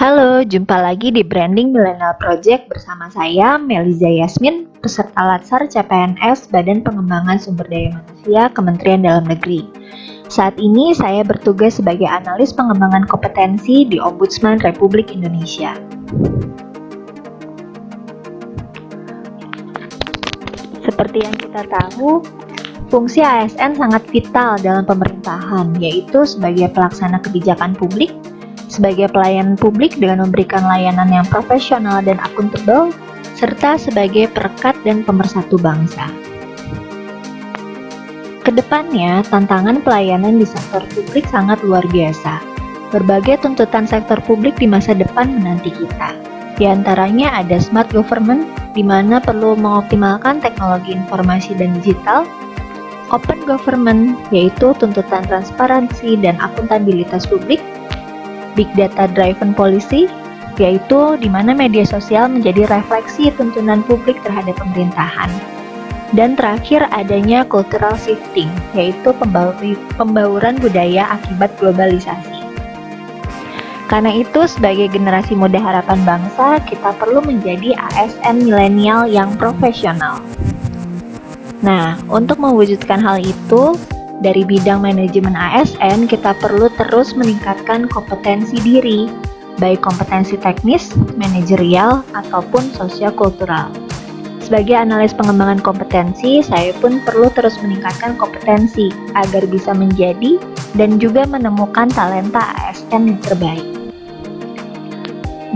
Halo, jumpa lagi di Branding Millennial Project bersama saya, Meliza Yasmin, peserta Latsar CPNS Badan Pengembangan Sumber Daya Manusia Kementerian Dalam Negeri. Saat ini saya bertugas sebagai analis pengembangan kompetensi di Ombudsman Republik Indonesia. Seperti yang kita tahu, fungsi ASN sangat vital dalam pemerintahan, yaitu sebagai pelaksana kebijakan publik, sebagai pelayan publik dengan memberikan layanan yang profesional dan akuntabel, serta sebagai perekat dan pemersatu bangsa. Kedepannya, tantangan pelayanan di sektor publik sangat luar biasa. Berbagai tuntutan sektor publik di masa depan menanti kita. Di antaranya ada smart government, di mana perlu mengoptimalkan teknologi informasi dan digital, open government, yaitu tuntutan transparansi dan akuntabilitas publik, Big Data Driven Policy, yaitu di mana media sosial menjadi refleksi tuntunan publik terhadap pemerintahan. Dan terakhir adanya cultural shifting, yaitu pembauran budaya akibat globalisasi. Karena itu, sebagai generasi muda harapan bangsa, kita perlu menjadi ASN milenial yang profesional. Nah, untuk mewujudkan hal itu, dari bidang manajemen ASN, kita perlu terus meningkatkan kompetensi diri, baik kompetensi teknis, manajerial, ataupun sosio-kultural. Sebagai analis pengembangan kompetensi, saya pun perlu terus meningkatkan kompetensi agar bisa menjadi dan juga menemukan talenta ASN yang terbaik.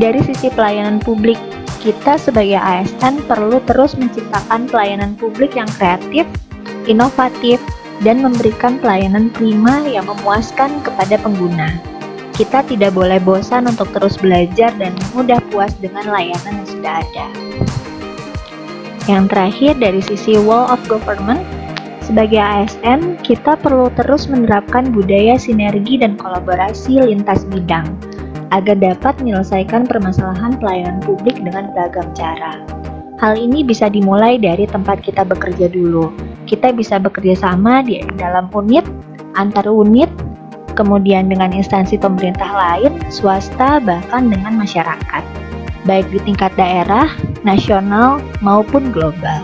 Dari sisi pelayanan publik, kita sebagai ASN perlu terus menciptakan pelayanan publik yang kreatif, inovatif, dan memberikan pelayanan prima yang memuaskan kepada pengguna. Kita tidak boleh bosan untuk terus belajar dan mudah puas dengan layanan yang sudah ada. Yang terakhir, dari sisi wall of government, sebagai ASN, kita perlu terus menerapkan budaya sinergi dan kolaborasi lintas bidang, agar dapat menyelesaikan permasalahan pelayanan publik dengan beragam cara. Hal ini bisa dimulai dari tempat kita bekerja dulu. Kita bisa bekerja sama di dalam unit, antar unit, kemudian dengan instansi pemerintah lain, swasta, bahkan dengan masyarakat, baik di tingkat daerah, nasional, maupun global.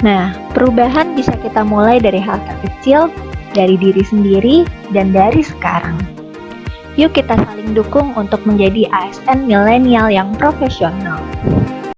Nah, perubahan bisa kita mulai dari hal terkecil, dari diri sendiri, dan dari sekarang. Yuk kita saling dukung untuk menjadi ASN milenial yang profesional.